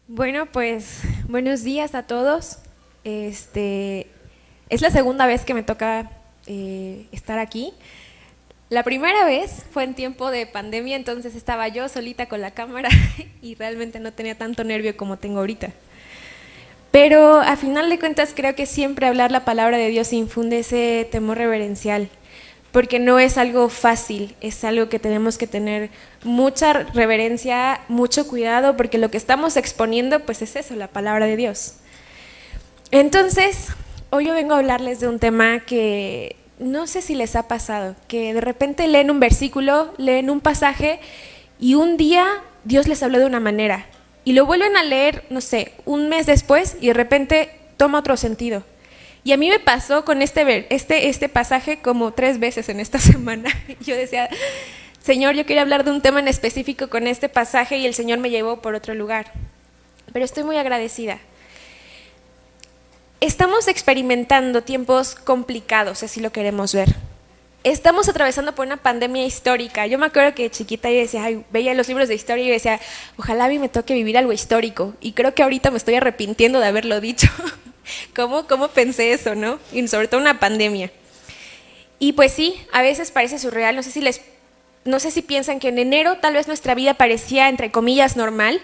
Bueno, pues buenos días a todos. Es la segunda vez que me toca estar aquí. La primera vez fue en tiempo de pandemia, entonces estaba yo solita con la cámara y realmente no tenía tanto nervio como tengo ahorita. Pero a final de cuentas creo que siempre hablar la palabra de Dios infunde ese temor reverencial, porque no es algo fácil, es algo que tenemos que tener mucha reverencia, mucho cuidado, porque lo que estamos exponiendo pues es eso, la palabra de Dios. Entonces, hoy yo vengo a hablarles de un tema que no sé si les ha pasado, que de repente leen un versículo, leen un pasaje y un día Dios les habló de una manera y lo vuelven a leer, no sé, un mes después y de repente toma otro sentido. Y a mí me pasó con este pasaje como 3 veces en esta semana. Yo decía, Señor, yo quería hablar de un tema en específico con este pasaje y el Señor me llevó por otro lugar. Pero estoy muy agradecida. Estamos experimentando tiempos complicados, así lo queremos ver. Estamos atravesando por una pandemia histórica. Yo me acuerdo que chiquita yo decía, veía los libros de historia y decía, ojalá a mí me toque vivir algo histórico. Y creo que ahorita me estoy arrepintiendo de haberlo dicho. ¿Cómo pensé eso, no? Y sobre todo una pandemia. Y pues sí, a veces parece surreal. No sé si piensan que en enero tal vez nuestra vida parecía, entre comillas, normal.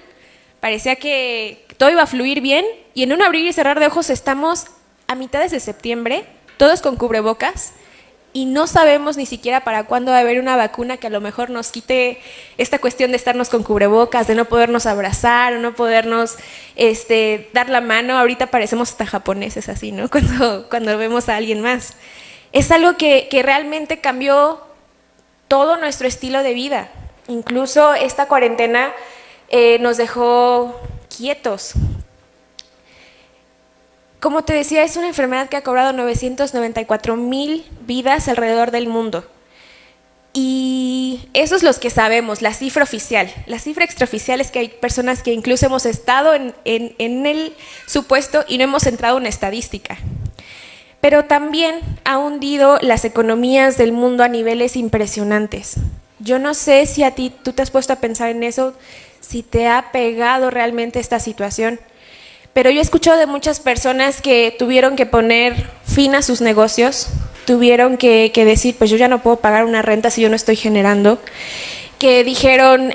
Parecía que todo iba a fluir bien y en un abrir y cerrar de ojos estamos a mitades de septiembre, todos con cubrebocas y no sabemos ni siquiera para cuándo va a haber una vacuna que a lo mejor nos quite esta cuestión de estarnos con cubrebocas, de no podernos abrazar o no podernos dar la mano. Ahorita parecemos hasta japoneses así, ¿no? Cuando vemos a alguien más. Es algo que realmente cambió todo nuestro estilo de vida. Incluso esta cuarentena nos dejó quietos. Como te decía, es una enfermedad que ha cobrado 994,000 vidas alrededor del mundo. Y eso es lo que sabemos, la cifra oficial. La cifra extraoficial es que hay personas que incluso hemos estado en el supuesto y no hemos entrado en estadística. Pero también ha hundido las economías del mundo a niveles impresionantes. Yo no sé si tú te has puesto a pensar en eso, si te ha pegado realmente esta situación. Pero yo he escuchado de muchas personas que tuvieron que poner fin a sus negocios, tuvieron que decir, pues yo ya no puedo pagar una renta si yo no estoy generando, que dijeron,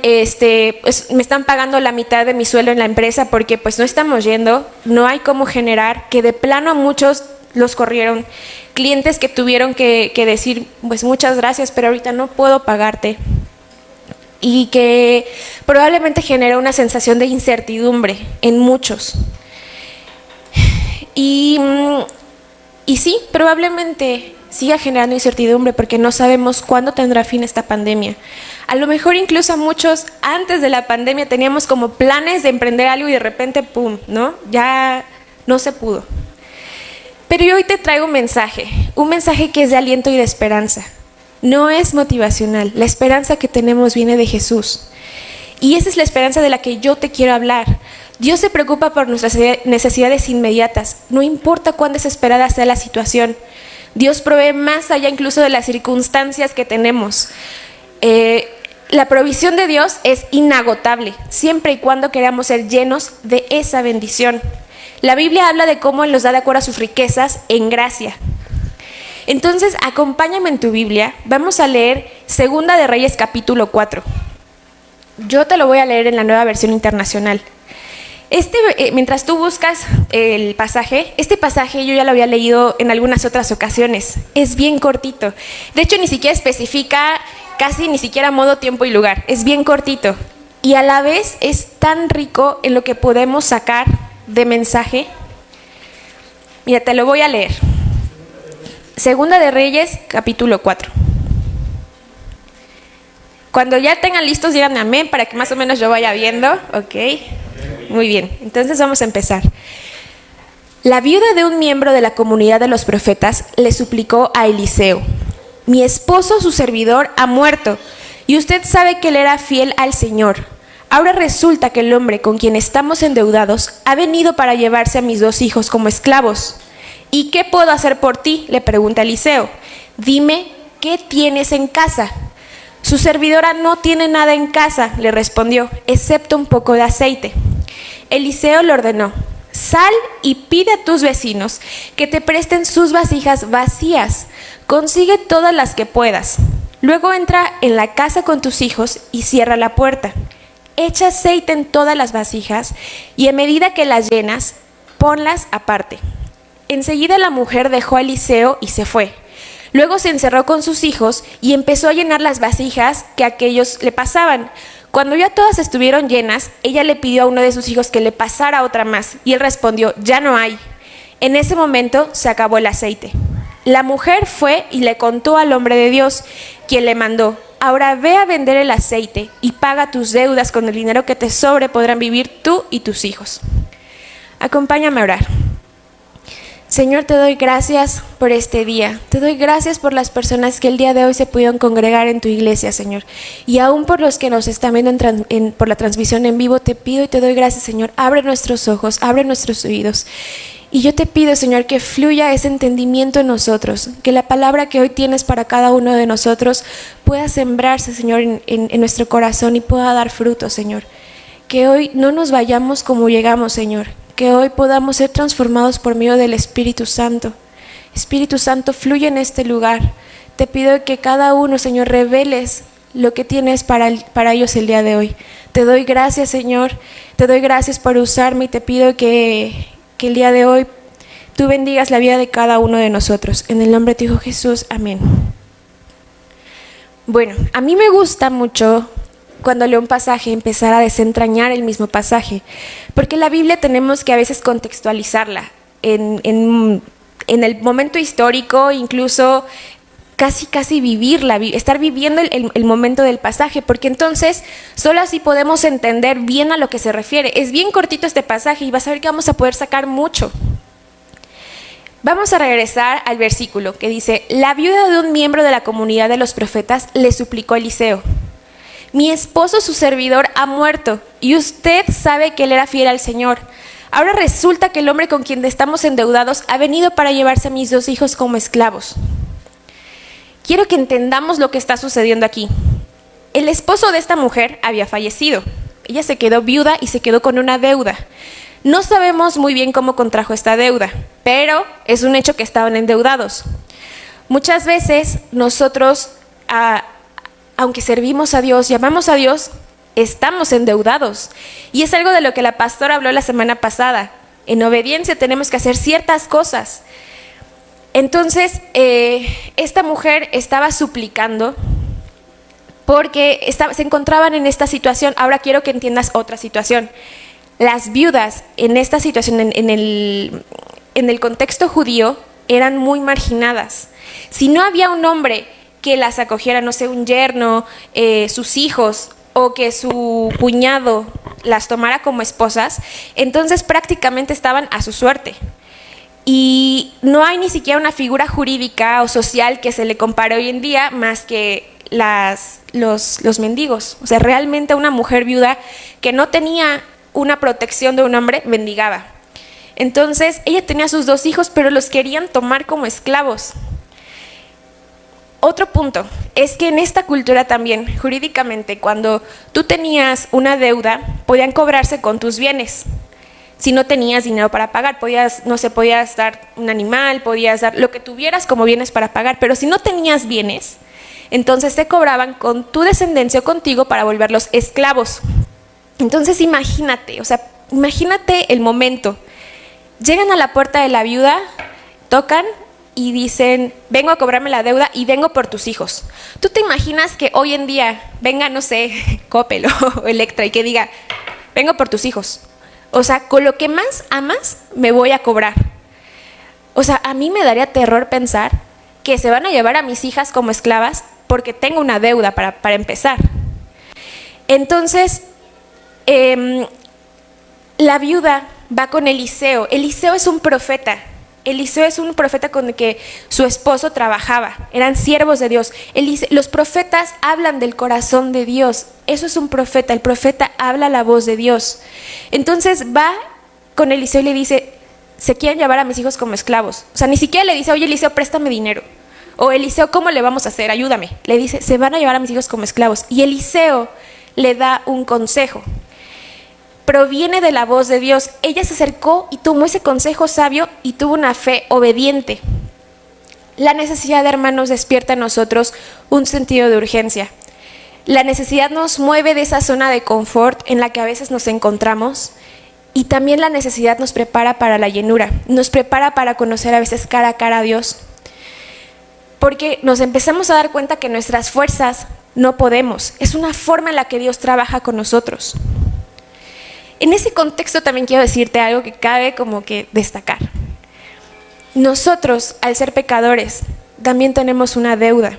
pues me están pagando la mitad de mi sueldo en la empresa porque pues no estamos yendo, no hay cómo generar, que de plano a muchos los corrieron, clientes que tuvieron que decir, pues muchas gracias, pero ahorita no puedo pagarte. Y que probablemente generó una sensación de incertidumbre en muchos. Y sí, probablemente siga generando incertidumbre porque no sabemos cuándo tendrá fin esta pandemia. A lo mejor incluso a muchos antes de la pandemia teníamos como planes de emprender algo y de repente, ¡pum!, ¿no? Ya no se pudo. Pero yo hoy te traigo un mensaje que es de aliento y de esperanza. No es motivacional, la esperanza que tenemos viene de Jesús. Y esa es la esperanza de la que yo te quiero hablar. Dios se preocupa por nuestras necesidades inmediatas, no importa cuán desesperada sea la situación. Dios provee más allá incluso de las circunstancias que tenemos. La provisión de Dios es inagotable, siempre y cuando queramos ser llenos de esa bendición. La Biblia habla de cómo Él nos da de acuerdo a sus riquezas en gracia. Entonces, acompáñame en tu Biblia, vamos a leer Segunda de Reyes capítulo 4. Yo te lo voy a leer en la Nueva Versión Internacional. Mientras tú buscas el pasaje, este pasaje yo ya lo había leído en algunas otras ocasiones. Es bien cortito. De hecho, ni siquiera especifica casi ni siquiera modo, tiempo y lugar. Es bien cortito. Y a la vez es tan rico en lo que podemos sacar de mensaje. Mira, te lo voy a leer. Segunda de Reyes, capítulo 4. Cuando ya tengan listos, díganme amén para que más o menos yo vaya viendo. Ok, muy bien. Entonces vamos a empezar. La viuda de un miembro de la comunidad de los profetas le suplicó a Eliseo: mi esposo, su servidor, ha muerto, y usted sabe que él era fiel al Señor. Ahora resulta que el hombre con quien estamos endeudados ha venido para llevarse a mis 2 hijos como esclavos. ¿Y qué puedo hacer por ti?, le pregunta Eliseo. Dime, ¿qué tienes en casa? Su servidora no tiene nada en casa, le respondió, excepto un poco de aceite. Eliseo le ordenó: sal y pide a tus vecinos que te presten sus vasijas vacías. Consigue todas las que puedas. Luego entra en la casa con tus hijos y cierra la puerta. Echa aceite en todas las vasijas y a medida que las llenas, ponlas aparte. Enseguida la mujer dejó a Eliseo y se fue. Luego se encerró con sus hijos y empezó a llenar las vasijas que aquellos le pasaban. Cuando ya todas estuvieron llenas, ella le pidió a uno de sus hijos que le pasara otra más, y él respondió: ya no hay. En ese momento se acabó el aceite. La mujer fue y le contó al hombre de Dios, quien le mandó: ahora ve a vender el aceite y paga tus deudas, con el dinero que te sobre podrán vivir tú y tus hijos. Acompáñame a orar. Señor, te doy gracias por este día. Te doy gracias por las personas que el día de hoy se pudieron congregar en tu iglesia, Señor. Y aún por los que nos están viendo por la transmisión en vivo, te pido y te doy gracias, Señor. Abre nuestros ojos, abre nuestros oídos. Y yo te pido, Señor, que fluya ese entendimiento en nosotros, que la palabra que hoy tienes para cada uno de nosotros pueda sembrarse, Señor, en nuestro corazón y pueda dar fruto, Señor. Que hoy no nos vayamos como llegamos, Señor. Que hoy podamos ser transformados por medio del Espíritu Santo. Espíritu Santo, fluye en este lugar. Te pido que cada uno, Señor, reveles lo que tienes para ellos el día de hoy. Te doy gracias, Señor. Te doy gracias por usarme y te pido que el día de hoy tú bendigas la vida de cada uno de nosotros. En el nombre de tu Hijo Jesús, amén. Bueno, a mí me gusta mucho cuando leo un pasaje empezar a desentrañar el mismo pasaje, porque la Biblia tenemos que a veces contextualizarla en el momento histórico, incluso casi vivirla, estar viviendo el momento del pasaje, porque entonces solo así podemos entender bien a lo que se refiere. Es bien cortito este pasaje y vas a ver que vamos a poder sacar mucho. Vamos a regresar al versículo que dice: la viuda de un miembro de la comunidad de los profetas le suplicó a Eliseo: mi esposo, su servidor, ha muerto, y usted sabe que él era fiel al Señor. Ahora resulta que el hombre con quien estamos endeudados ha venido para llevarse a mis 2 hijos como esclavos. Quiero que entendamos lo que está sucediendo aquí. El esposo de esta mujer había fallecido. Ella se quedó viuda y se quedó con una deuda. No sabemos muy bien cómo contrajo esta deuda, pero es un hecho que estaban endeudados. Muchas veces nosotros, aunque servimos a Dios, llamamos a Dios, estamos endeudados. Y es algo de lo que la pastora habló la semana pasada. En obediencia tenemos que hacer ciertas cosas. Entonces, esta mujer estaba suplicando porque se encontraban en esta situación. Ahora quiero que entiendas otra situación. Las viudas en esta situación, en el contexto judío, eran muy marginadas. Si no había un hombre que las acogiera, no sé, un yerno, sus hijos, o que su cuñado las tomara como esposas, entonces prácticamente estaban a su suerte. Y no hay ni siquiera una figura jurídica o social que se le compare hoy en día más que los mendigos. O sea, realmente una mujer viuda que no tenía una protección de un hombre, mendigaba. Entonces, ella tenía sus 2 hijos, pero los querían tomar como esclavos. Otro punto es que en esta cultura también, jurídicamente, cuando tú tenías una deuda, podían cobrarse con tus bienes. Si no tenías dinero para pagar, podías dar un animal, podías dar lo que tuvieras como bienes para pagar, pero si no tenías bienes, entonces te cobraban con tu descendencia o contigo para volverlos esclavos. Entonces imagínate el momento. Llegan a la puerta de la viuda, tocan y dicen: vengo a cobrarme la deuda y vengo por tus hijos. ¿Tú te imaginas que hoy en día venga, no sé, Coppel o Electra y que diga: vengo por tus hijos? O sea, con lo que más amas me voy a cobrar. O sea, a mí me daría terror pensar que se van a llevar a mis hijas como esclavas porque tengo una deuda para empezar. Entonces, la viuda va con Eliseo. Eliseo es un profeta. Eliseo es un profeta con el que su esposo trabajaba. Eran siervos de Dios. Los profetas hablan del corazón de Dios. Eso es un profeta. El profeta habla la voz de Dios. Entonces va con Eliseo y le dice: se quieren llevar a mis hijos como esclavos. O sea, ni siquiera le dice: oye, Eliseo, préstame dinero. O Eliseo, ¿cómo le vamos a hacer? Ayúdame. Le dice: se van a llevar a mis hijos como esclavos. Y Eliseo le da un consejo. proviene de la voz de Dios. Ella se acercó y tomó ese consejo sabio y tuvo una fe obediente. La necesidad, hermanos, despierta en nosotros un sentido de urgencia. La necesidad nos mueve de esa zona de confort en la que a veces nos encontramos, y también la necesidad nos prepara para la llenura, nos prepara para conocer a veces cara a cara a Dios. Porque nos empezamos a dar cuenta que nuestras fuerzas no podemos. Es una forma en la que Dios trabaja con nosotros. En ese contexto también quiero decirte algo que cabe como que destacar. Nosotros, al ser pecadores, también tenemos una deuda.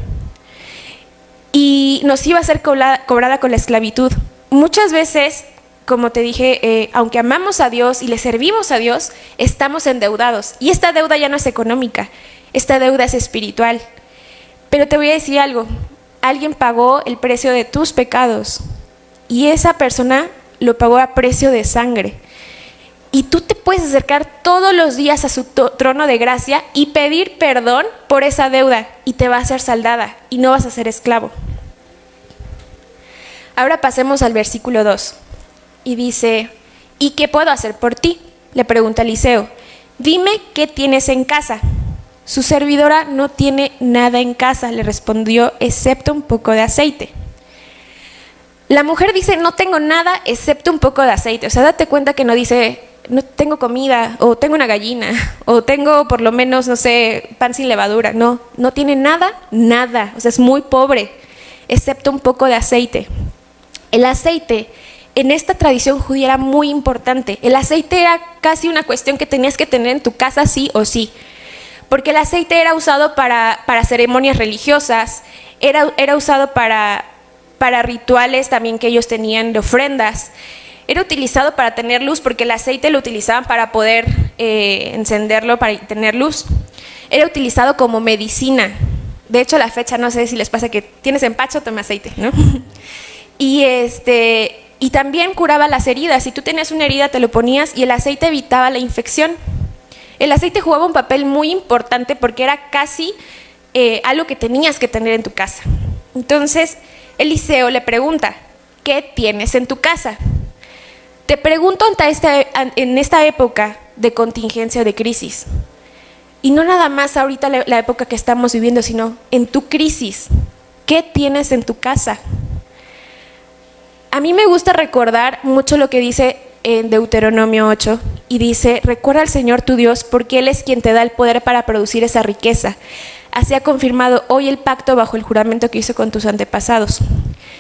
Y nos iba a ser cobrada con la esclavitud. Muchas veces, como te dije, aunque amamos a Dios y le servimos a Dios, estamos endeudados. Y esta deuda ya no es económica, esta deuda es espiritual. Pero te voy a decir algo, alguien pagó el precio de tus pecados y esa persona lo pagó a precio de sangre. Y tú te puedes acercar todos los días a su trono de gracia y pedir perdón por esa deuda y te va a ser saldada y no vas a ser esclavo. Ahora pasemos al versículo 2 y dice, ¿y qué puedo hacer por ti?, le pregunta Eliseo. Dime qué tienes en casa. Su servidora no tiene nada en casa, le respondió, excepto un poco de aceite. La mujer dice, no tengo nada excepto un poco de aceite. O sea, date cuenta que no dice, no tengo comida, o tengo una gallina, o tengo por lo menos, no sé, pan sin levadura. No, no tiene nada, nada. O sea, es muy pobre, excepto un poco de aceite. El aceite en esta tradición judía era muy importante. El aceite era casi una cuestión que tenías que tener en tu casa sí o sí. Porque el aceite era usado para ceremonias religiosas, era usado para rituales también que ellos tenían de ofrendas. Era utilizado para tener luz, porque el aceite lo utilizaban para poder encenderlo, para tener luz. Era utilizado como medicina. De hecho, a la fecha, no sé si les pasa que tienes empacho, toma aceite, ¿no? Y también curaba las heridas. Si tú tenías una herida, te lo ponías y el aceite evitaba la infección. El aceite jugaba un papel muy importante porque era casi algo que tenías que tener en tu casa. Entonces, Eliseo le pregunta, ¿qué tienes en tu casa? Te pregunto en esta época de contingencia o de crisis. Y no nada más ahorita la época que estamos viviendo, sino en tu crisis. ¿Qué tienes en tu casa? A mí me gusta recordar mucho lo que dice en Deuteronomio 8, y dice, recuerda al Señor tu Dios, porque Él es quien te da el poder para producir esa riqueza. Así ha confirmado hoy el pacto bajo el juramento que hizo con tus antepasados.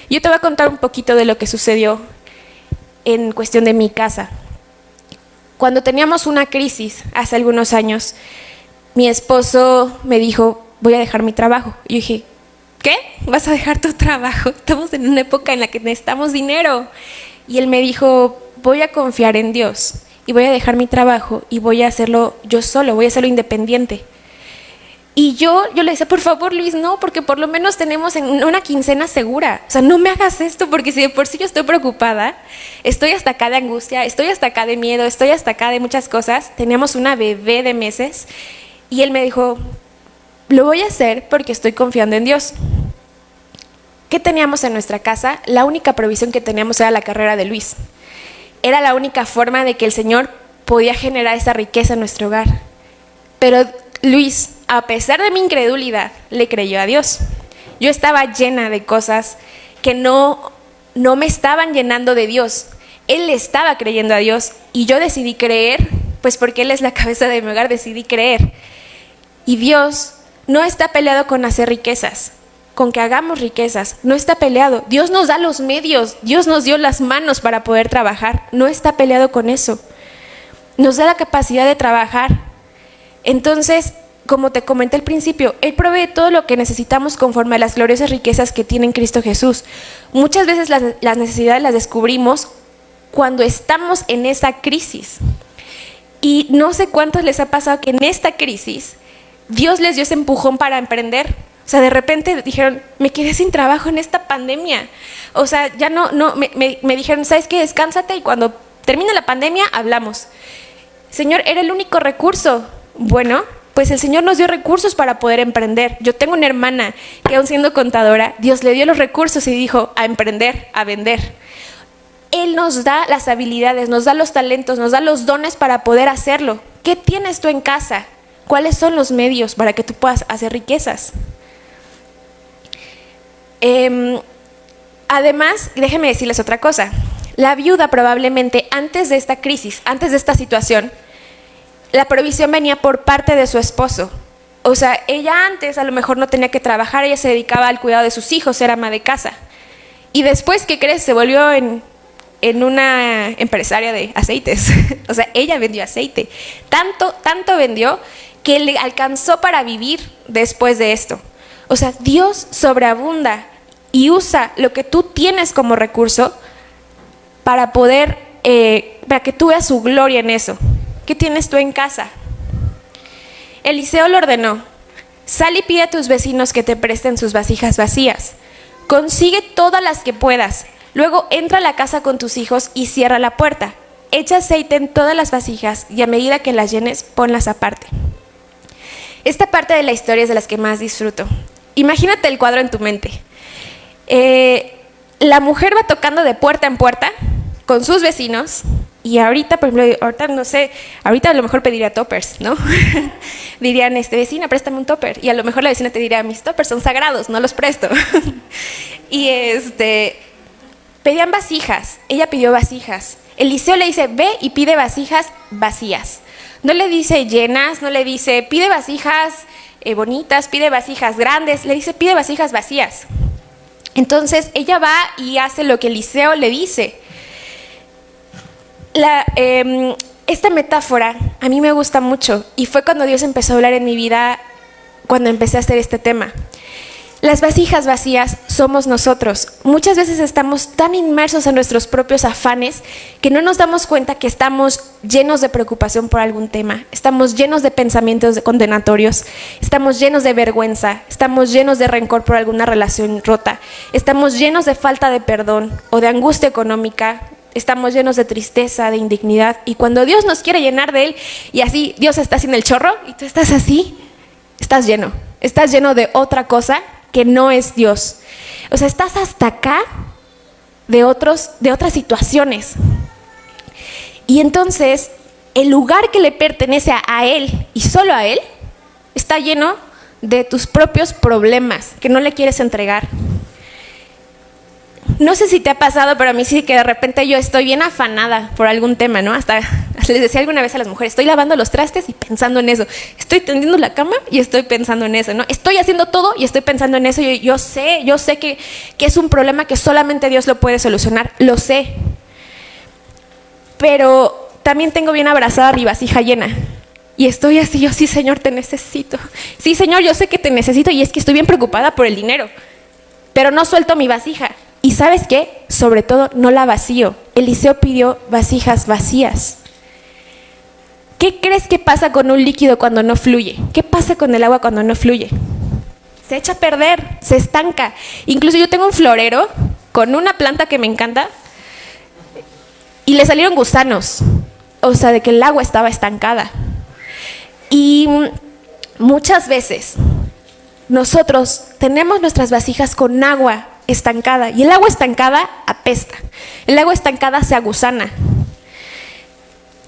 Yo te voy a contar un poquito de lo que sucedió en cuestión de mi casa. Cuando teníamos una crisis hace algunos años, mi esposo me dijo, voy a dejar mi trabajo. Y yo dije, ¿qué? ¿Vas a dejar tu trabajo? Estamos en una época en la que necesitamos dinero. Y él me dijo, voy a confiar en Dios y voy a dejar mi trabajo y voy a hacerlo yo solo, voy a hacerlo independiente. Y yo le decía, por favor, Luis, no, porque por lo menos tenemos una quincena segura. O sea, no me hagas esto, porque si de por sí yo estoy preocupada, estoy hasta acá de angustia, estoy hasta acá de miedo, estoy hasta acá de muchas cosas. Teníamos una bebé de meses y él me dijo, lo voy a hacer porque estoy confiando en Dios. ¿Qué teníamos en nuestra casa? La única provisión que teníamos era la carrera de Luis. Era la única forma de que el Señor podía generar esa riqueza en nuestro hogar. Pero Luis, a pesar de mi incredulidad, le creyó a Dios. Yo estaba llena de cosas que no me estaban llenando de Dios. Él le estaba creyendo a Dios y yo decidí creer, pues porque Él es la cabeza de mi hogar, decidí creer. Y Dios no está peleado con hacer riquezas, con que hagamos riquezas, no está peleado. Dios nos da los medios, Dios nos dio las manos para poder trabajar, no está peleado con eso. Nos da la capacidad de trabajar. Entonces, como te comenté al principio, Él provee todo lo que necesitamos conforme a las gloriosas riquezas que tiene en Cristo Jesús. Muchas veces las necesidades las descubrimos cuando estamos en esa crisis. Y no sé cuántos les ha pasado que en esta crisis Dios les dio ese empujón para emprender. O sea, de repente dijeron, me quedé sin trabajo en esta pandemia. O sea, ya me dijeron, ¿sabes qué? Descánsate y cuando termine la pandemia hablamos. Señor, era el único recurso. Bueno, pues el Señor nos dio recursos para poder emprender. Yo tengo una hermana que aún siendo contadora, Dios le dio los recursos y dijo a emprender, a vender. Él nos da las habilidades, nos da los talentos, nos da los dones para poder hacerlo. ¿Qué tienes tú en casa? ¿Cuáles son los medios para que tú puedas hacer riquezas? Además, déjenme decirles otra cosa. La viuda probablemente antes de esta crisis, antes de esta situación, la provisión venía por parte de su esposo. O sea, ella antes a lo mejor no tenía que trabajar, ella se dedicaba al cuidado de sus hijos, era ama de casa. Y después, ¿qué crees? Se volvió en una empresaria de aceites. O sea, ella vendió aceite. Tanto vendió que le alcanzó para vivir después de esto. O sea, Dios sobreabunda y usa lo que tú tienes como recurso para poder, para que tú veas su gloria en eso. ¿Qué tienes tú en casa? Eliseo le ordenó: sal y pide a tus vecinos que te presten sus vasijas vacías. Consigue todas las que puedas. Luego entra a la casa con tus hijos y cierra la puerta. Echa aceite en todas las vasijas y a medida que las llenes, ponlas aparte. Esta parte de la historia es de las que más disfruto. Imagínate el cuadro en tu mente. La mujer va tocando de puerta en puerta con sus vecinos y ahorita, por ejemplo, ahorita no sé, ahorita a lo mejor pediría toppers, ¿no? Dirían, vecina, préstame un topper. Y a lo mejor la vecina te diría, mis toppers son sagrados, no los presto. Y pedían vasijas, ella pidió vasijas. Eliseo le dice, ve y pide vasijas vacías. No le dice llenas, no le dice, pide vasijas bonitas, pide vasijas grandes, le dice, pide vasijas vacías. Entonces ella va y hace lo que Eliseo le dice. Esta metáfora a mí me gusta mucho y fue cuando Dios empezó a hablar en mi vida, cuando empecé a hacer este tema. Las vasijas vacías somos nosotros. Muchas veces estamos tan inmersos en nuestros propios afanes que no nos damos cuenta que estamos llenos de preocupación por algún tema, estamos llenos de pensamientos condenatorios, estamos llenos de vergüenza, estamos llenos de rencor por alguna relación rota, estamos llenos de falta de perdón o de angustia económica, estamos llenos de tristeza, de indignidad. Y cuando Dios nos quiere llenar de Él y así Dios está sin el chorro y tú estás así, estás lleno de otra cosa que no es Dios. O sea, estás hasta acá de otras situaciones. Y entonces, el lugar que le pertenece a Él y solo a Él, está lleno de tus propios problemas que no le quieres entregar. No sé si te ha pasado, pero a mí sí que de repente yo estoy bien afanada por algún tema, ¿no? Hasta les decía alguna vez a las mujeres, estoy lavando los trastes y pensando en eso. Estoy tendiendo la cama y estoy pensando en eso, ¿no? Estoy haciendo todo y estoy pensando en eso. Yo sé que es un problema que solamente Dios lo puede solucionar, lo sé. Pero también tengo bien abrazada mi vasija llena. Y estoy así, yo sí, Señor, te necesito. Sí, Señor, yo sé que te necesito y es que estoy bien preocupada por el dinero. Pero no suelto mi vasija. ¿Y sabes qué? Sobre todo, no la vacío. Eliseo pidió vasijas vacías. ¿Qué crees que pasa con un líquido cuando no fluye? ¿Qué pasa con el agua cuando no fluye? Se echa a perder, se estanca. Incluso yo tengo un florero con una planta que me encanta y le salieron gusanos. O sea, de que el agua estaba estancada. Y muchas veces nosotros tenemos nuestras vasijas con agua estancada y el agua estancada apesta, el agua estancada se agusana.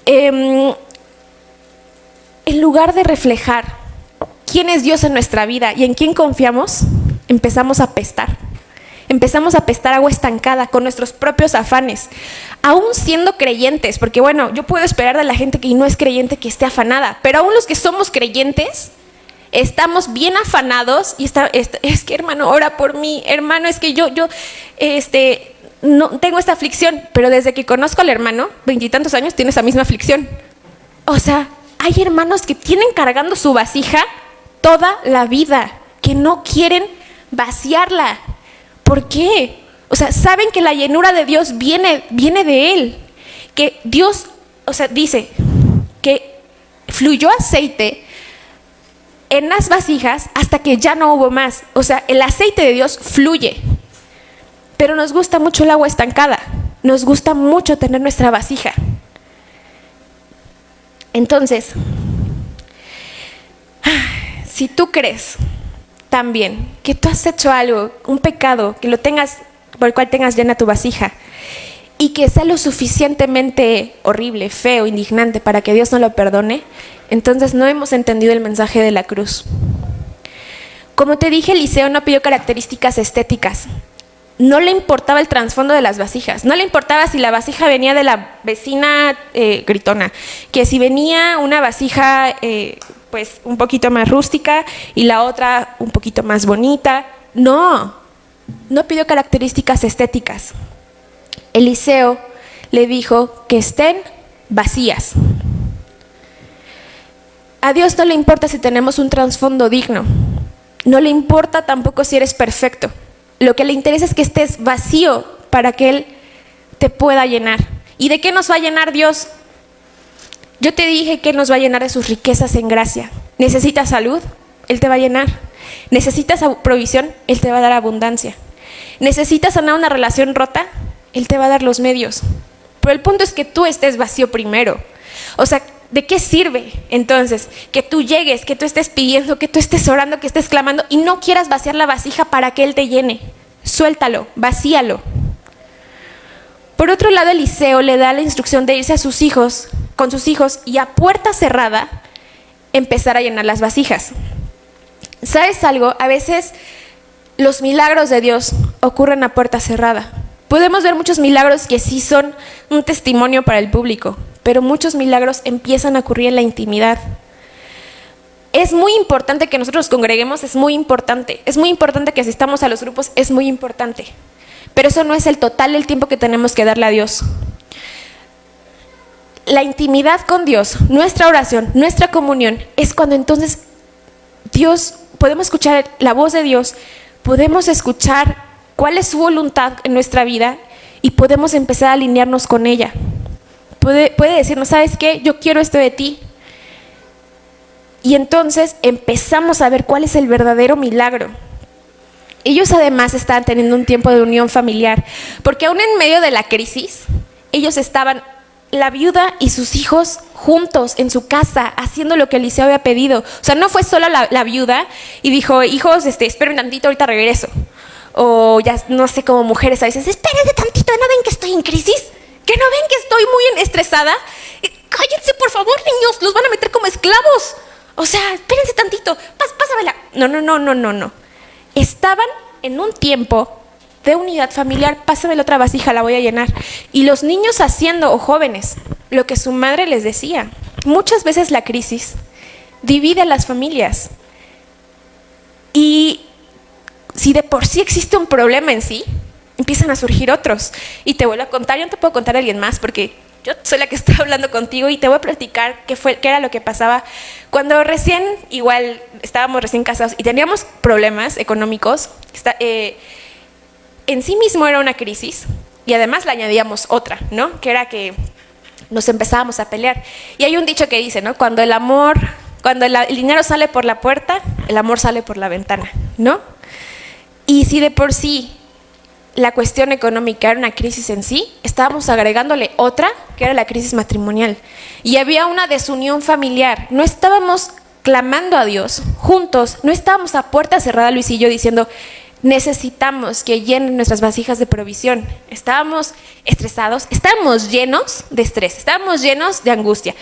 En lugar de reflejar quién es Dios en nuestra vida y en quién confiamos, empezamos a apestar agua estancada con nuestros propios afanes, aún siendo creyentes, porque bueno, yo puedo esperar de la gente que no es creyente que esté afanada, pero aún los que somos creyentes estamos bien afanados y es que hermano, ora por mí, hermano, es que yo no tengo esta aflicción, pero desde que conozco al hermano, 20 y tantos años, tiene esa misma aflicción. O sea, hay hermanos que tienen cargando su vasija toda la vida, que no quieren vaciarla. ¿Por qué? O sea, saben que la llenura de Dios viene de Él, que Dios, o sea, dice que fluyó aceite en las vasijas hasta que ya no hubo más. O sea, el aceite de Dios fluye. Pero nos gusta mucho el agua estancada. Nos gusta mucho tener nuestra vasija. Entonces, si tú crees también que tú has hecho algo, un pecado, que lo tengas, por el cual tengas llena tu vasija, y que sea lo suficientemente horrible, feo, indignante para que Dios no lo perdone, entonces no hemos entendido el mensaje de la cruz. Como te dije, Eliseo no pidió características estéticas. No le importaba el trasfondo de las vasijas, no le importaba si la vasija venía de la vecina gritona, que si venía una vasija pues un poquito más rústica y la otra un poquito más bonita. No pidió características estéticas. Eliseo le dijo que estén vacías. A Dios no le importa si tenemos un trasfondo digno, no le importa tampoco si eres perfecto. Lo que le interesa es que estés vacío para que Él te pueda llenar. ¿Y de qué nos va a llenar Dios? Yo te dije que nos va a llenar de sus riquezas en gracia. ¿Necesitas salud? Él te va a llenar. ¿Necesitas provisión? Él te va a dar abundancia. ¿Necesitas sanar una relación rota? Él te va a dar los medios. Pero el punto es que tú estés vacío primero. O sea, ¿de qué sirve entonces que tú llegues, que tú estés pidiendo, que tú estés orando, que estés clamando y no quieras vaciar la vasija para que Él te llene? Suéltalo, vacíalo. Por otro lado, Eliseo le da la instrucción de irse con sus hijos y a puerta cerrada empezar a llenar las vasijas. ¿Sabes algo? A veces los milagros de Dios ocurren a puerta cerrada. Podemos ver muchos milagros que sí son un testimonio para el público, pero muchos milagros empiezan a ocurrir en la intimidad. Es muy importante que nosotros nos congreguemos, es muy importante que asistamos a los grupos, es muy importante, pero eso no es el total del tiempo que tenemos que darle a Dios. La intimidad con Dios, nuestra oración, nuestra comunión, es cuando entonces podemos escuchar la voz de Dios, podemos escuchar cuál es su voluntad en nuestra vida y podemos empezar a alinearnos con ella. Puede decirnos, ¿sabes qué? Yo quiero esto de ti. Y entonces empezamos a ver cuál es el verdadero milagro. Ellos además estaban teniendo un tiempo de unión familiar, porque aún en medio de la crisis, ellos estaban, la viuda y sus hijos juntos en su casa, haciendo lo que Eliseo había pedido. O sea, no fue solo la viuda y dijo, hijos, esperen tantito, ahorita regreso. O ya no sé, como mujeres a veces, espérense tantito, ¿no ven que estoy en crisis? ¿Que no ven que estoy muy estresada? Cállense, por favor, niños, los van a meter como esclavos. O sea, espérense tantito, pásamela. No. Estaban en un tiempo de unidad familiar, pásame la otra vasija, la voy a llenar. Y los niños haciendo, o jóvenes, lo que su madre les decía. Muchas veces la crisis divide a las familias. Y si de por sí existe un problema en sí, empiezan a surgir otros. Y te vuelvo a contar, yo no te puedo contar a alguien más porque yo soy la que estoy hablando contigo y te voy a platicar qué era lo que pasaba cuando estábamos recién casados y teníamos problemas económicos. En sí mismo era una crisis y además le añadíamos otra, ¿no? Que era que nos empezábamos a pelear. Y hay un dicho que dice, ¿no? Cuando el dinero sale por la puerta, el amor sale por la ventana, ¿no? Y si de por sí la cuestión económica era una crisis en sí, estábamos agregándole otra, que era la crisis matrimonial. Y había una desunión familiar. No estábamos clamando a Dios juntos, no estábamos a puerta cerrada, Luis y yo, diciendo, necesitamos que llenen nuestras vasijas de provisión. Estábamos estresados, estábamos llenos de estrés, estábamos llenos de angustia.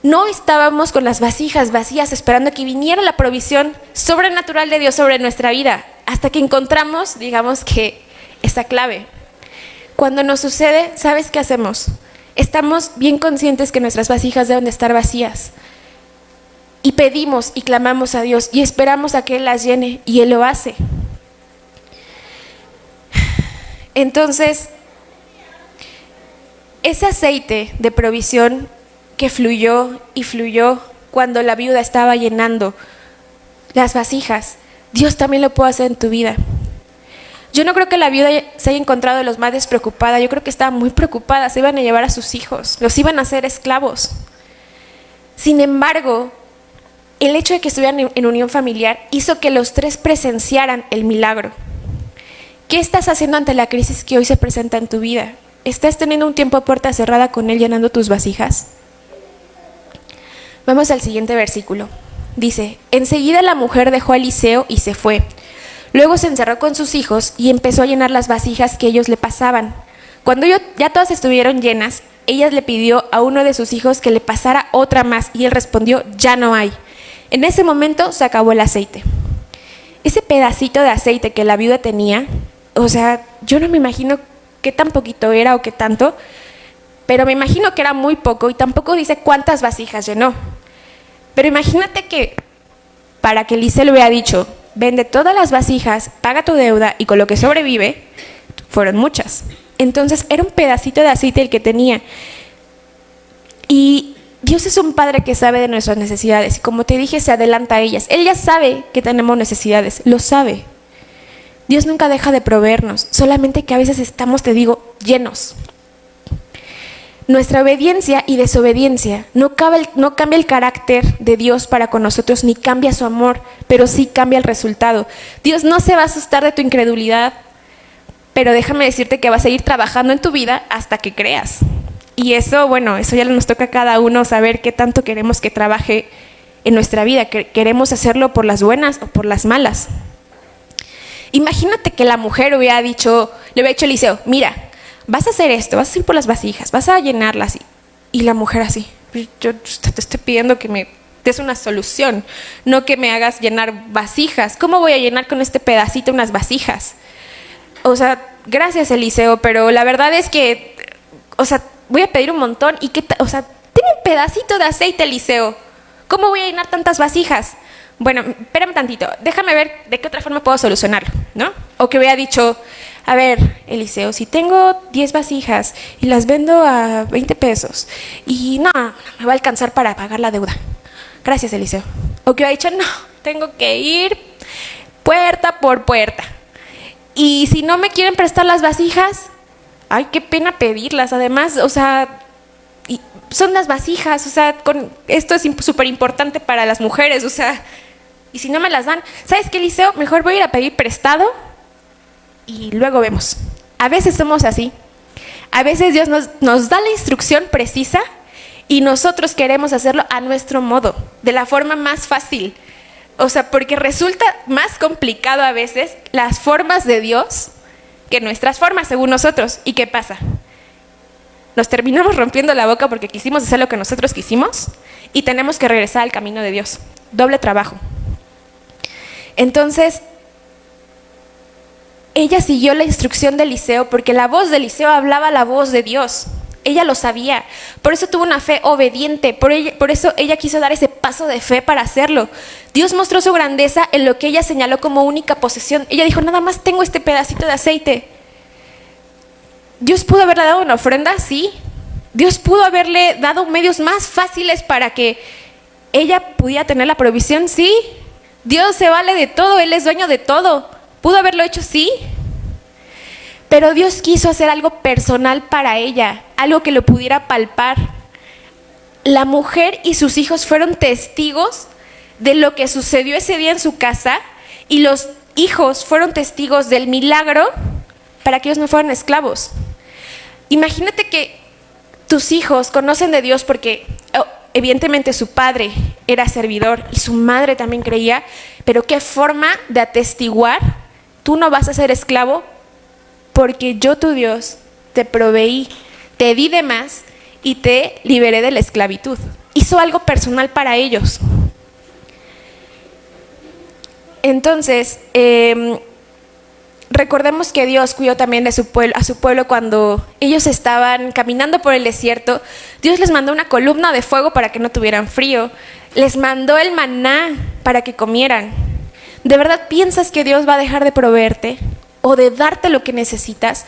No estábamos con las vasijas vacías esperando que viniera la provisión sobrenatural de Dios sobre nuestra vida, hasta que encontramos, digamos que, esta clave. Cuando nos sucede, ¿sabes qué hacemos? Estamos bien conscientes que nuestras vasijas deben de estar vacías. Y pedimos y clamamos a Dios y esperamos a que Él las llene, y Él lo hace. Entonces, ese aceite de provisión que fluyó y fluyó cuando la viuda estaba llenando las vasijas, Dios también lo puede hacer en tu vida. Yo no creo que la viuda se haya encontrado de los más despreocupada, yo creo que estaba muy preocupada, se iban a llevar a sus hijos, los iban a hacer esclavos. Sin embargo, el hecho de que estuvieran en unión familiar hizo que los tres presenciaran el milagro. ¿Qué estás haciendo ante la crisis que hoy se presenta en tu vida? ¿Estás teniendo un tiempo a puerta cerrada con Él llenando tus vasijas? Vamos al siguiente versículo. Dice, enseguida la mujer dejó a Eliseo y se fue. Luego se encerró con sus hijos y empezó a llenar las vasijas que ellos le pasaban. Cuando ya todas estuvieron llenas, ella le pidió a uno de sus hijos que le pasara otra más y él respondió, ya no hay. En ese momento se acabó el aceite. Ese pedacito de aceite que la viuda tenía, o sea, yo no me imagino qué tan poquito era o qué tanto, pero me imagino que era muy poco y tampoco dice cuántas vasijas llenó. Pero imagínate que para que Eliseo le hubiera dicho, vende todas las vasijas, paga tu deuda y con lo que sobrevive, fueron muchas. Entonces era un pedacito de aceite el que tenía. Y Dios es un padre que sabe de nuestras necesidades y como te dije, se adelanta a ellas. Él ya sabe que tenemos necesidades, lo sabe. Dios nunca deja de proveernos, solamente que a veces estamos, te digo, llenos. Nuestra obediencia y desobediencia no cambia el carácter de Dios para con nosotros, ni cambia su amor, pero sí cambia el resultado. Dios no se va a asustar de tu incredulidad, pero déjame decirte que va a seguir trabajando en tu vida hasta que creas. Y eso, bueno, eso ya nos toca a cada uno saber qué tanto queremos que trabaje en nuestra vida. ¿Queremos hacerlo por las buenas o por las malas? Imagínate que la mujer le hubiera dicho a Eliseo, mira, vas a hacer esto, vas a ir por las vasijas, vas a llenarlas. Y la mujer así, yo te estoy pidiendo que me des una solución, no que me hagas llenar vasijas. ¿Cómo voy a llenar con este pedacito unas vasijas? O sea, gracias Eliseo, pero la verdad es que, o sea, voy a pedir un montón y tengo un pedacito de aceite, Eliseo. ¿Cómo voy a llenar tantas vasijas? Bueno, espérame tantito, déjame ver de qué otra forma puedo solucionarlo, ¿no? O que hubiera dicho, a ver, Eliseo, si tengo 10 vasijas y las vendo a 20 pesos y no, me va a alcanzar para pagar la deuda. Gracias, Eliseo. O que hubiera dicho, no, tengo que ir puerta por puerta. Y si no me quieren prestar las vasijas, ay, qué pena pedirlas. Además, o sea, son las vasijas, o sea, esto es súper importante para las mujeres, o sea, y si no me las dan, ¿sabes qué, Eliseo? Mejor voy a ir a pedir prestado y luego vemos. A veces somos así. A veces Dios nos da la instrucción precisa y nosotros queremos hacerlo a nuestro modo, de la forma más fácil. O sea, porque resulta más complicado a veces las formas de Dios que nuestras formas, según nosotros. ¿Y qué pasa? Nos terminamos rompiendo la boca porque quisimos hacer lo que nosotros quisimos y tenemos que regresar al camino de Dios. Doble trabajo. Entonces, ella siguió la instrucción de Eliseo porque la voz de Eliseo hablaba la voz de Dios. Ella lo sabía. Por eso tuvo una fe obediente. Por eso ella quiso dar ese paso de fe para hacerlo. Dios mostró su grandeza en lo que ella señaló como única posesión. Ella dijo, nada más tengo este pedacito de aceite. ¿Dios pudo haberle dado una ofrenda? Sí. ¿Dios pudo haberle dado medios más fáciles para que ella pudiera tener la provisión? Sí. Dios se vale de todo, Él es dueño de todo. ¿Pudo haberlo hecho? Sí. Pero Dios quiso hacer algo personal para ella, algo que lo pudiera palpar. La mujer y sus hijos fueron testigos de lo que sucedió ese día en su casa y los hijos fueron testigos del milagro para que ellos no fueran esclavos. Imagínate que tus hijos conocen de Dios porque evidentemente su padre era servidor y su madre también creía, pero qué forma de atestiguar, tú no vas a ser esclavo porque yo, tu Dios, te proveí, te di de más y te liberé de la esclavitud. Hizo algo personal para ellos. Entonces, recordemos que Dios cuidó también de a su pueblo cuando ellos estaban caminando por el desierto. Dios les mandó una columna de fuego para que no tuvieran frío. Les mandó el maná para que comieran. ¿De verdad piensas que Dios va a dejar de proveerte o de darte lo que necesitas?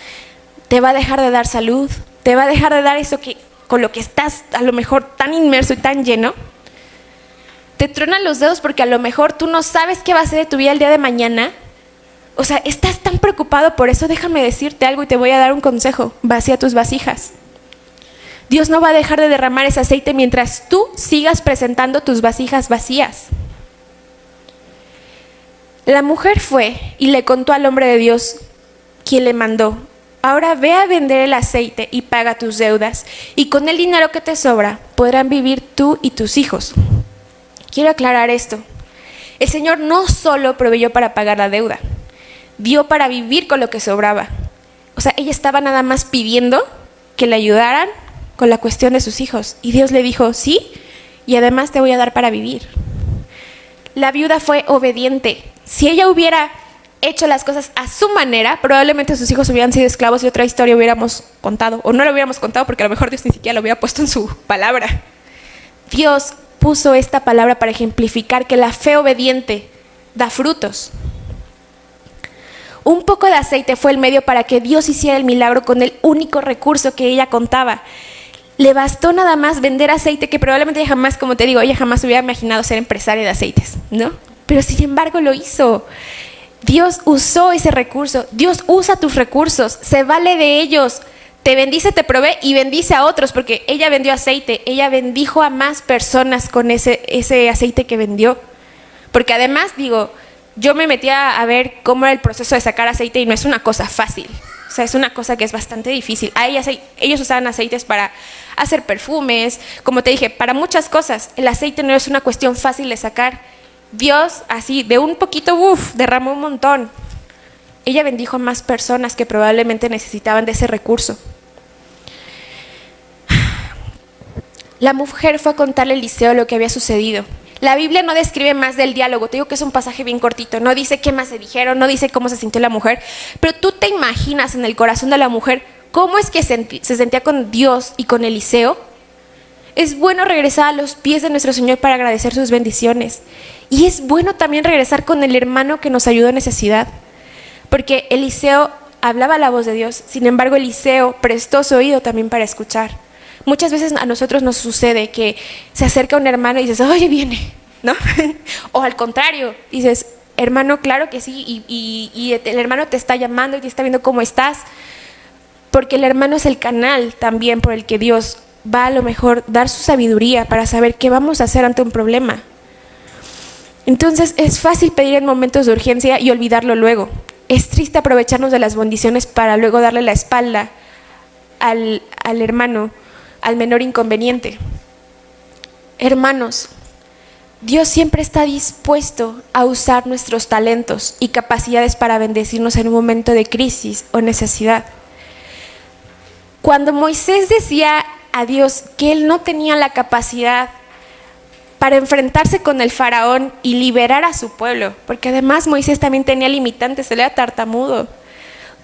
¿Te va a dejar de dar salud? ¿Te va a dejar de dar eso con lo que estás a lo mejor tan inmerso y tan lleno? Te tronan los dedos porque a lo mejor tú no sabes qué va a ser de tu vida el día de mañana. O sea, estás tan preocupado por eso. Déjame decirte algo y te voy a dar un consejo. Vacía tus vasijas. Dios no va a dejar de derramar ese aceite mientras tú sigas presentando tus vasijas vacías. La mujer fue y le contó al hombre de Dios, quien le mandó, ahora ve a vender el aceite y paga tus deudas, y con el dinero que te sobra podrán vivir tú y tus hijos. Quiero aclarar esto. El Señor no solo proveyó para pagar la deuda, dio para vivir con lo que sobraba. O sea, ella estaba nada más pidiendo que le ayudaran con la cuestión de sus hijos. Y Dios le dijo, sí, y además te voy a dar para vivir. La viuda fue obediente. Si ella hubiera hecho las cosas a su manera, probablemente sus hijos hubieran sido esclavos y otra historia hubiéramos contado. O no lo hubiéramos contado porque a lo mejor Dios ni siquiera lo hubiera puesto en su palabra. Dios puso esta palabra para ejemplificar que la fe obediente da frutos. Un poco de aceite fue el medio para que Dios hiciera el milagro con el único recurso que ella contaba. Le bastó nada más vender aceite, que probablemente ella jamás, como te digo, ella jamás hubiera imaginado ser empresaria de aceites, ¿no? Pero sin embargo lo hizo. Dios usó ese recurso. Dios usa tus recursos, se vale de ellos. Te bendice, te provee y bendice a otros, porque ella vendió aceite. Ella bendijo a más personas con ese aceite que vendió. Porque además, digo, yo me metía a ver cómo era el proceso de sacar aceite y no es una cosa fácil. O sea, es una cosa que es bastante difícil. Ellos usaban aceites para hacer perfumes, como te dije, para muchas cosas. El aceite no es una cuestión fácil de sacar. Dios, así, de un poquito, derramó un montón. Ella bendijo a más personas que probablemente necesitaban de ese recurso. La mujer fue a contarle a Eliseo lo que había sucedido. La Biblia no describe más del diálogo, te digo que es un pasaje bien cortito, no dice qué más se dijeron, no dice cómo se sintió la mujer, pero tú te imaginas en el corazón de la mujer cómo es que se sentía con Dios y con Eliseo. Es bueno regresar a los pies de nuestro Señor para agradecer sus bendiciones. Y es bueno también regresar con el hermano que nos ayudó en necesidad, porque Eliseo hablaba la voz de Dios, sin embargo Eliseo prestó su oído también para escuchar. Muchas veces a nosotros nos sucede que se acerca un hermano y dices, oye, viene, ¿no? O al contrario, dices, hermano, claro que sí, y el hermano te está llamando y te está viendo cómo estás, porque el hermano es el canal también por el que Dios va a lo mejor dar su sabiduría para saber qué vamos a hacer ante un problema. Entonces es fácil pedir en momentos de urgencia y olvidarlo luego. Es triste aprovecharnos de las bendiciones para luego darle la espalda al hermano, al menor inconveniente. Hermanos, Dios siempre está dispuesto a usar nuestros talentos y capacidades para bendecirnos en un momento de crisis o necesidad. Cuando Moisés decía a Dios que él no tenía la capacidad para enfrentarse con el faraón y liberar a su pueblo, porque además Moisés también tenía limitantes, él era tartamudo,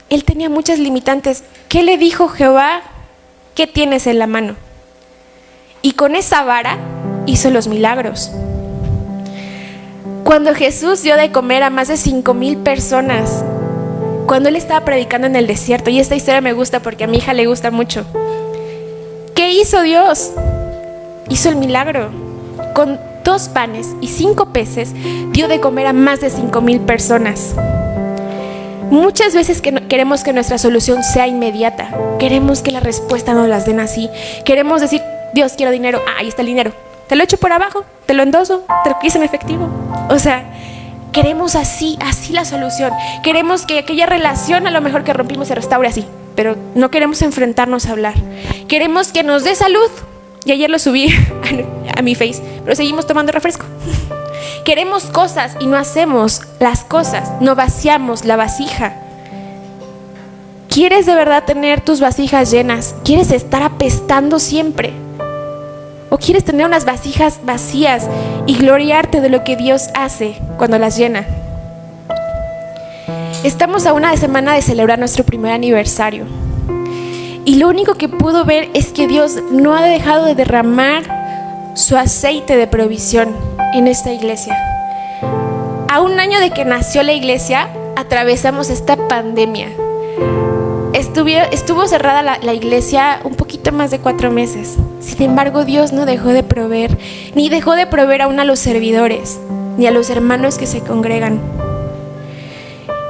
él tenía muchas limitantes. ¿Qué le dijo Jehová? ¿Qué tienes en la mano? Y con esa vara hizo los milagros. Cuando Jesús dio de comer a más de 5,000 personas, cuando él estaba predicando en el desierto, y esta historia me gusta porque a mi hija le gusta mucho, ¿qué hizo Dios? Hizo el milagro. Con 2 panes y 5 peces dio de comer a más de 5,000 personas. Muchas veces queremos que nuestra solución sea inmediata. Queremos que la respuesta nos las den así. Queremos decir, Dios, quiero dinero. Ahí está el dinero. Te lo echo por abajo, te lo endoso, te lo quiso en efectivo. O sea, queremos así la solución. Queremos que aquella relación a lo mejor que rompimos se restaure así, pero no queremos enfrentarnos a hablar. Queremos que nos dé salud. Y ayer lo subí a mi Face, pero seguimos tomando refresco. Queremos cosas y no hacemos las cosas, no vaciamos la vasija. ¿Quieres de verdad tener tus vasijas llenas? ¿Quieres estar apestando siempre? ¿O quieres tener unas vasijas vacías y gloriarte de lo que Dios hace cuando las llena? Estamos a una semana de celebrar nuestro primer aniversario. Y lo único que puedo ver es que Dios no ha dejado de derramar su aceite de provisión en esta iglesia. A un año de que nació la iglesia, atravesamos esta pandemia. Estuvo cerrada la iglesia un poquito más de 4 meses. Sin embargo, Dios no dejó de proveer, ni dejó de proveer aún a los servidores, ni a los hermanos que se congregan.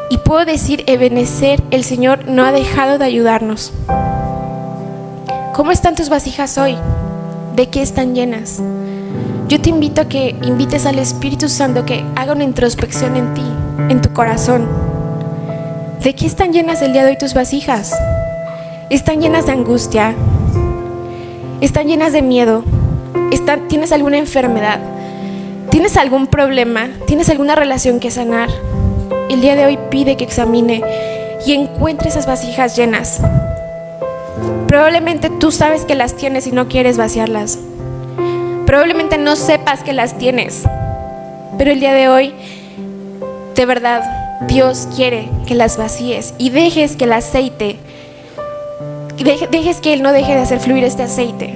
Y puedo decir, Ebenezer, el Señor no ha dejado de ayudarnos. ¿Cómo están tus vasijas hoy? ¿De qué están llenas? Yo te invito a que invites al Espíritu Santo que haga una introspección en ti, en tu corazón. ¿De qué están llenas el día de hoy tus vasijas? ¿Están llenas de angustia? ¿Están llenas de miedo? ¿Tienes alguna enfermedad? ¿Tienes algún problema? ¿Tienes alguna relación que sanar? El día de hoy pide que examine y encuentre esas vasijas llenas. Probablemente tú sabes que las tienes y no quieres vaciarlas. Probablemente no sepas que las tienes, pero el día de hoy, de verdad, Dios quiere que las vacíes y dejes que el aceite, dejes que Él no deje de hacer fluir este aceite.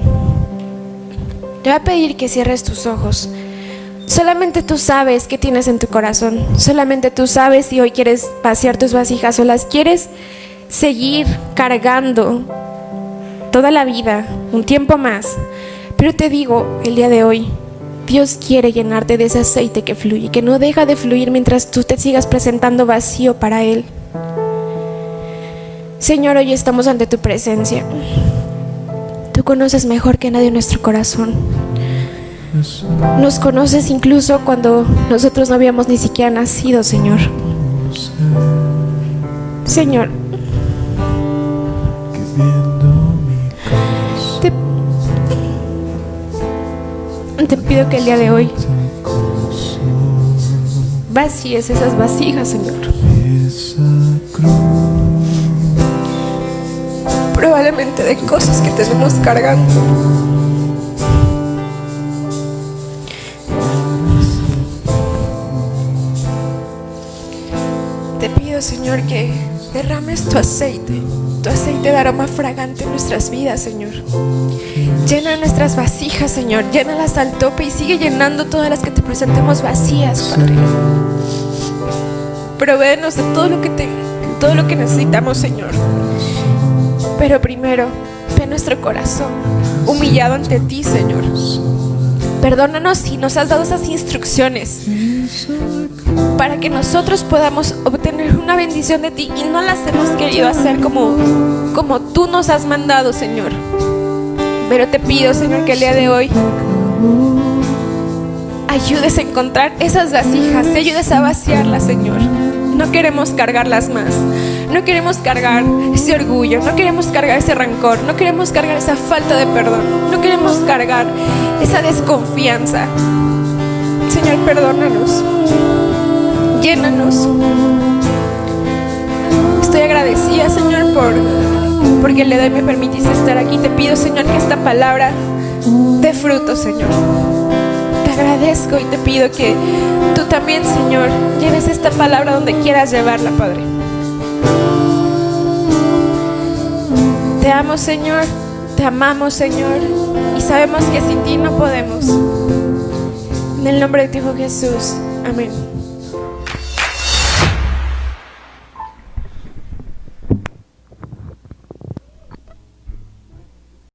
Te voy a pedir que cierres tus ojos. Solamente tú sabes qué tienes en tu corazón. Solamente tú sabes si hoy quieres vaciar tus vasijas o las quieres seguir cargando toda la vida, un tiempo más. Pero te digo, el día de hoy, Dios quiere llenarte de ese aceite que fluye, que no deja de fluir mientras tú te sigas presentando vacío para Él. Señor, hoy estamos ante tu presencia. Tú conoces mejor que nadie nuestro corazón. Nos conoces incluso cuando nosotros no habíamos ni siquiera nacido, Señor. Señor, te pido que el día de hoy vacíes esas vasijas, Señor. Probablemente de cosas que tenemos cargando. Te pido, Señor, que derrames tu aceite de aroma fragante en nuestras vidas, Señor. Llena nuestras vasijas, Señor. Llénalas al tope y sigue llenando todas las que te presentemos vacías, Padre. Provéenos de todo lo que necesitamos, Señor. Pero primero, ve nuestro corazón humillado ante ti, Señor. Perdónanos si nos has dado esas instrucciones para que nosotros podamos obtener una bendición de ti y no las hemos querido hacer como tú nos has mandado, Señor. Pero te pido, Señor, que el día de hoy ayudes a encontrar esas vasijas, te ayudes a vaciarlas, Señor. No queremos cargarlas más. No queremos cargar ese orgullo, no queremos cargar ese rencor, no queremos cargar esa falta de perdón, no queremos cargar esa desconfianza. Señor, perdónanos, llénanos. Estoy agradecida, Señor, porque el día de hoy me permitiste estar aquí. Te pido, Señor, que esta palabra dé fruto, Señor. Te agradezco y te pido que tú también, Señor, lleves esta palabra donde quieras llevarla, Padre. Te amo, Señor, te amamos, Señor, y sabemos que sin ti no podemos. En el nombre de tu Hijo Jesús, amén.